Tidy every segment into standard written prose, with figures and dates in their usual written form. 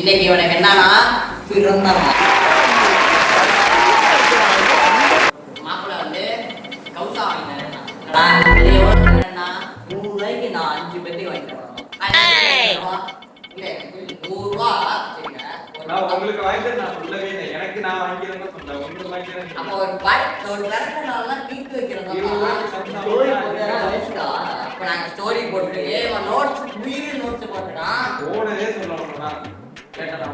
இன்னைக்கு இவனுக்கு என்னன்னா மாப்பிள்ள வந்து கவுசா வாங்கினா 100 ரூபாய்க்கு நான் 5 பேருக்கு வாங்கிட்டு ரூபா உங்களுக்கு வாங்கிட்டு நான் சொல்லவே இல்லை. எனக்கு நான் வாங்கிக்கிறேன்னு சொன்னேன். உங்களுக்கு வாங்கிக்கிறேன். அப்ப ஒரு விளக்கனால தீர்த்து வைக்கிறோம். அப்ப நாங்க ஸ்டோரி போட்டு நோட்ஸ் உயிர் நோட்ஸ் போட்டுனா போனதே சொல்லணும்னா கேட்டா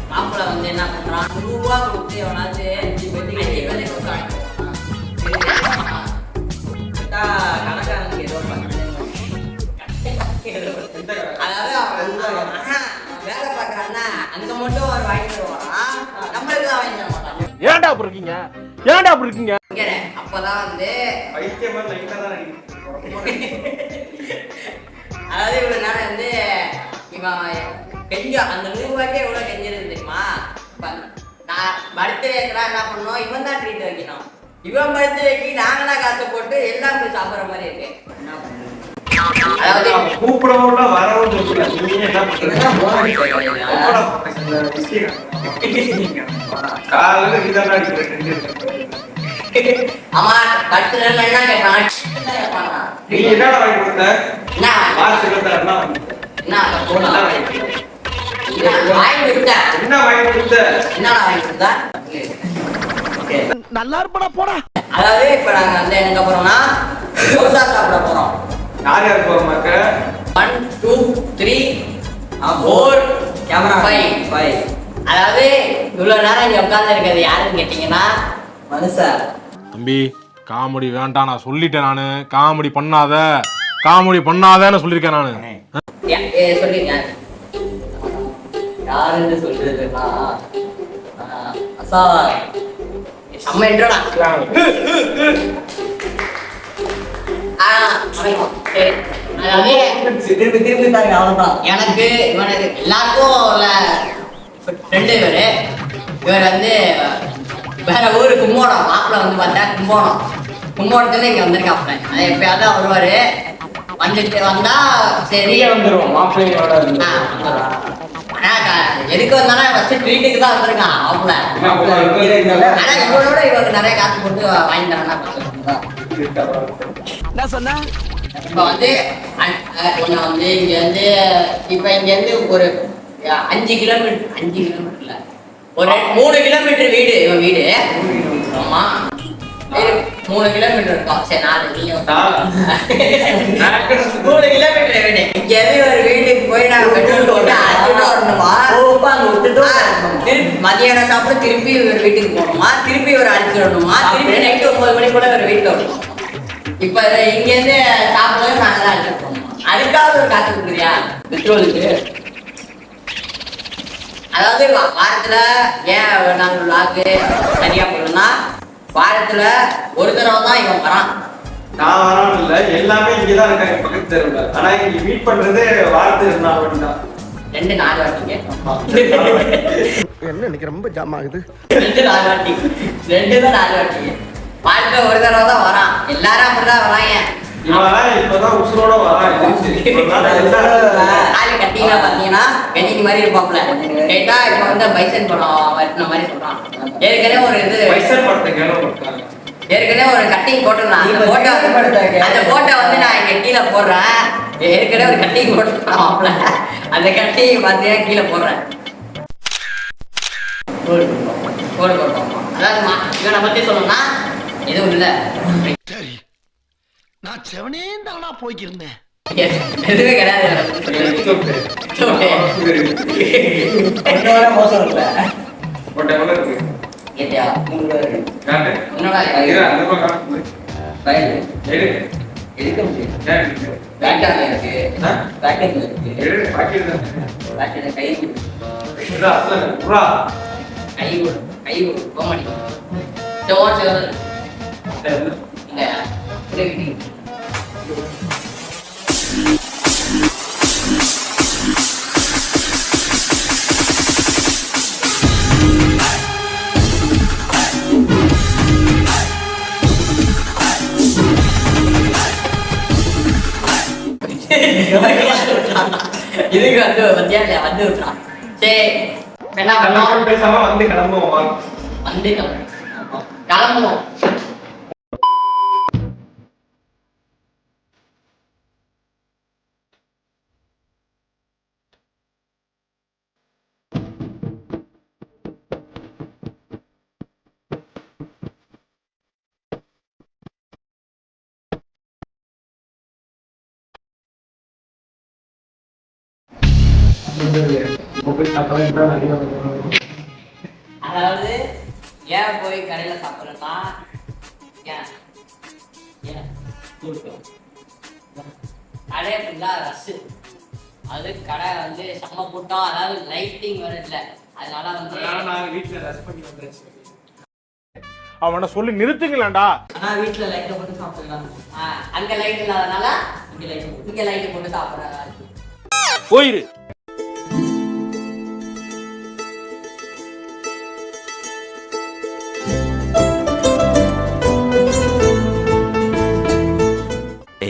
மாப்பிள்ள வந்து என்ன பண்றான் 100 ரூபா கொடுத்து எவனாச்சு 5 பேருக்கு கணக்காரனுக்கு ஏதோ அதாவது வேலை பார்க்கறான்னா அங்க மட்டும் ஒரு வாங்கிட்டு வருவான், நம்மளுக்கு தான் வாங்கி தர மாட்டான். ஏன்டா அப்படி இருக்கீங்க? ஏன்டா அப்படி இருக்கீங்க? அப்பதான் வந்து பைத்தியமா லைட்டா தான் இருக்கு. அதாவது இவ்வளவு நேரம் வந்து இவன் கெஞ்ச அந்த 100 ரூபாய்க்கே எவ்வளவு கெஞ்சிருக்கு தெரியுமா? நான் பர்த்டேக்குனா என்ன பண்ணோம், இவன் தான் ட்ரீட் வைக்கணும். இவன் பர்த்டேக்கு நாங்களா காசு போட்டு எல்லாம் போய் சாப்பிட்ற மாதிரி இருக்கு. என்ன பண்ணுறது? அதாவது கூப்பிடவுள்ள வரவும் சொல்லல. நீங்க என்ன பண்றீங்க? காலையில இதெல்லாம் அடிக்கிறேன். அம்மா பர்த்டே என்ன கேட்பான்? நீ என்ன வாங்கி கொடுத்த? என்ன மார்ச் 26 என்ன போனா வாங்கி கொடுத்தா? என்ன வாங்கி கொடுத்த? என்ன வாங்கி கொடுத்தா? நல்லா இருப்படா போடா. அதாவது இப்ப நாங்க வந்து எங்க போறோம்னா தோசை சாப்பிட போறோம். யார் யார் போறோமாக்க? 1 2 3 4 கேமரா 5. அதாவது இவ்வளவு நேரம் இங்க உட்கார்ந்து இருக்கிறது யாருன்னு கேட்டீங்கன்னா மனுஷா. தம்பி காமெடி வேண்டாம், நான் சொல்லிட்டேன். நானு காமெடி பண்ணாதன்னு சொல்லியிருக்கேன் நானு. சொல்லுங்க யாருன்னு சொல்றதுன்னா அசா அம்மா என்றோடா திருப்பி பாருங்க. அவ்வளவுதான். எனக்கு இவனுக்கு எல்லாருக்கும் ஃப்ரெண்டு இவர் வந்து வேற ஊரு கும்போணம். மாப்பிள்ள வந்து பார்த்தா கும்போணத்துல இங்க வந்திருக்காப்ல. அது எப்பயாவது வருவாரு. வந்துட்டு வந்தா சரி வந்துருவோம். மாப்பிள்ளையோட எதுக்கு வந்தானா ஃபர்ஸ்ட் வீட்டுக்கு தான் வந்திருக்கான் மாப்பிள்ள. ஆனா இவனோட இவருக்கு நிறைய காசு போட்டு வாங்கி தரேன்னா என்ன சொன்ன? இப்ப வந்து வந்து இங்க இருந்து இப்ப இங்க இருந்து ஒரு 5 கிலோமீட்டர்ல ஒரு 3 கிலோமீட்டர் வீடு. இவன் வீடு ஆமா 3 கிலோமீட்டர் இருக்கும். சரி 4 3 கிலோமீட்டர் வீடு. இங்க இருந்து ஒரு வீட்டுக்கு போய் நாங்க பெட்ரோல் போட்டு அழைச்சிட்டு வரணுமா, திருப்பி மதியானம் சாப்பிட்டு திருப்பி ஒரு வீட்டுக்கு போகணுமா, திருப்பி ஒரு அழைச்சிட்டு வரணுமா, திருப்பி நைட்டு 9 மணி கூட ஒரு வீட்டுல வரணும். இப்ப இங்க இருந்து சாப்பிடுறது நாங்க தான் அழைச்சிட்டு போகணும். அதுக்காக ஒரு காசு கொடுக்குறியா பெட்ரோலுக்கு? அதாவது வாரத்துல ஏன் நாங்க விளாக்கு சரியா போடணும்னா வாரத்துல ஒரு தடவை தான் இவன் வரான். நான் வராமல் இல்ல, எல்லாமே இங்கதான் இருக்காங்க பக்கத்து தெருவுல. ஆனா இங்க மீட் பண்றது வாரத்துக்கு 2 நாள் தான். 2 4 வாட்டிங்க என்ன இன்னைக்கு ரொம்ப ஜாம் ஆகுது. 2 4 வாட்டி 2 தான் 4 வாட்டிங்க. வாரத்துல ஒரு தடவை தான் வரான். எல்லாரும் அப்படிதான் வராங்க. இவன் இப்பதான் உசுரோட வரான். ஆளு கட்டிங்களா பாத்தீங்கன்னா கணினி மாதிரி இருப்பாப்ல. கேட்டா இப்ப வந்து பைசன் படம் வெட்டின மாதிரி சொல்றான். ஏற்கனவே ஒரு இது ஏற்கனவே ஒரு கட்டிங் போட்டுருந்தான். அந்த போட்டோ வந்து நான் இங்க கீழே போடுறேன். ஏற்கனவே ஒரு கட்டிங் போட்டுருக்காப்ல. அந்த கட்டிங் பாத்தீங்கன்னா கீழே போடுறேன். அதாவது இவனை பத்தி சொல்லணும்னா எதுவும் இல்லை. சரி நான் செவனே தானா போய்க்கிருந்தேன். எதுவுமே கிடையாது. மோசம் இல்ல. கேட்டியா 3 பேர் எடுக்க முடியும். பேக்கர்ல இருக்கு. பேக்கர்ல இருக்கு. கை போக மாட்டேங்குது. இதுக்கு வந்து மத்தியானம் வந்து விட்டான். சரி என்ன பண்ணலாம் எல்லாரும் பேசாம வந்து கிளம்புவோம் வாங்க. வந்து கிளம்புவோம். அதாவது ஏன் போய் கடையில சாப்பிட்றேன்னா ஏன் ஏன் கடை ஃபுல்லா ரஷ். அது கடை வந்து செம்ம கூட்டம். அதாவது லைட்டிங் வர இல்லை, அதனால வந்து நான் வீட்டுல ரெஸ்ட் பண்ணி வந்தாச்சு. அவனை சொல்லி நிறுத்துங்களேன்டா. ஆனா வீட்டுல லைட்டை போட்டு சாப்பிடலாம். அங்க லைட் இல்லாதனால இங்க லைட் போட்டு சாப்பிட்றதா இருக்கு. போயிரு.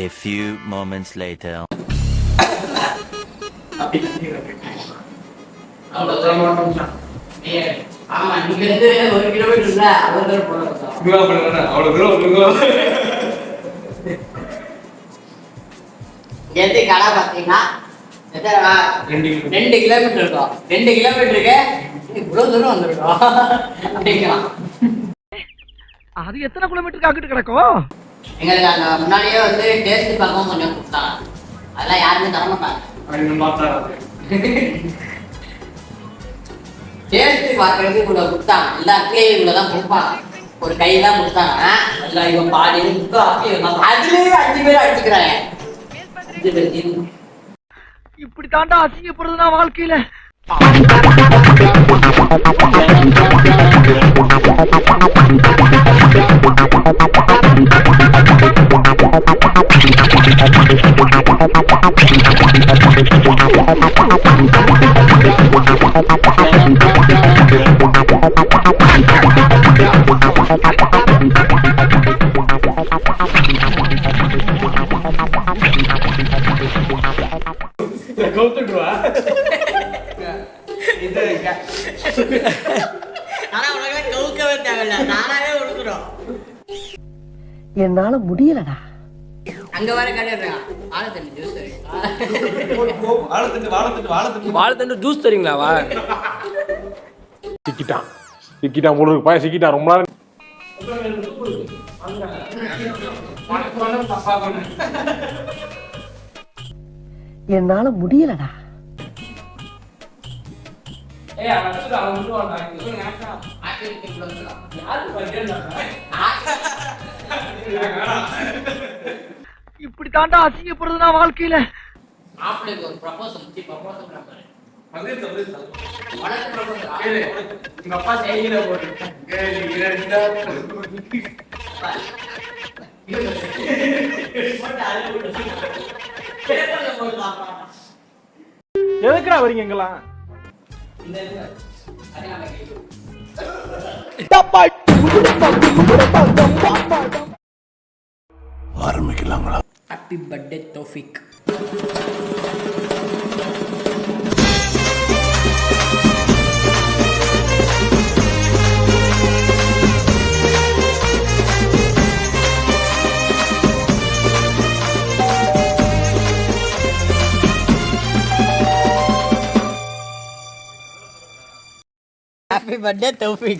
A few moments later. ஆமா, இங்க இருந்து 1 கிலோமீட்டர்ல அவ்வளவு தூரம் போனோம். அவ்வளவு தூரம் எது கடை பார்த்தீங்கன்னா 2 கிலோமீட்டர் இருக்கும். 2 கிலோமீட்டருக்கு இவ்வளவு தூரம் வந்துருக்கோம் அப்படிங்கலாம். அது எத்தனை கிலோமீட்டருக்கு ஆகிட்டு கிடக்கும்? எங்களுக்கு அங்க முன்னாடியே வந்து டேஸ்ட் பார்க்கவும் கொஞ்சம் கொடுத்தாங்க. அதெல்லாம் யாருமே தர மாட்டாங்க. டேஸ்ட் பார்க்கறதுக்கு கூட கொடுத்தாங்க. எல்லா கிளேயும் கூட தான் கொடுப்பாங்க. ஒரு கையெல்லாம் கொடுத்தாங்க. எல்லாம் இவன் பாடி அதுலயே 5 பேர் அடிச்சுக்கிறாங்க. இப்படி தாண்டா அசிங்கப்படுறதுனா வாழ்க்கையில. ஆனா உனக்கு கவுக்கவே தேவையில்ல, நானாவே கொடுக்குறோம். என்னால முடியலடா. அங்க வர கடை ஆழத்தண்ணி ஜூஸ் வாழைத்தண்டு ஜூஸ் தரீங்களா? சிக்கிட்டான் போல இருக்கு. பையன் சிக்கிட்டான் ரொம்ப நேரம். என்னால முடியலடா. இப்படி தாண்டா அசிங்கப்படுறதுனா வாழ்க்கையில. மாப்பிள்ளைக்கு ஒரு ப்ரப்போசல் உங்க அப்பா செய்கிற போட்டு எதுக்குடா வரீங்க எங்கெல்லாம்? ஆரம்பிக்கலாங்களா? Happy birthday Taufiq. Happy birthday Taufiq.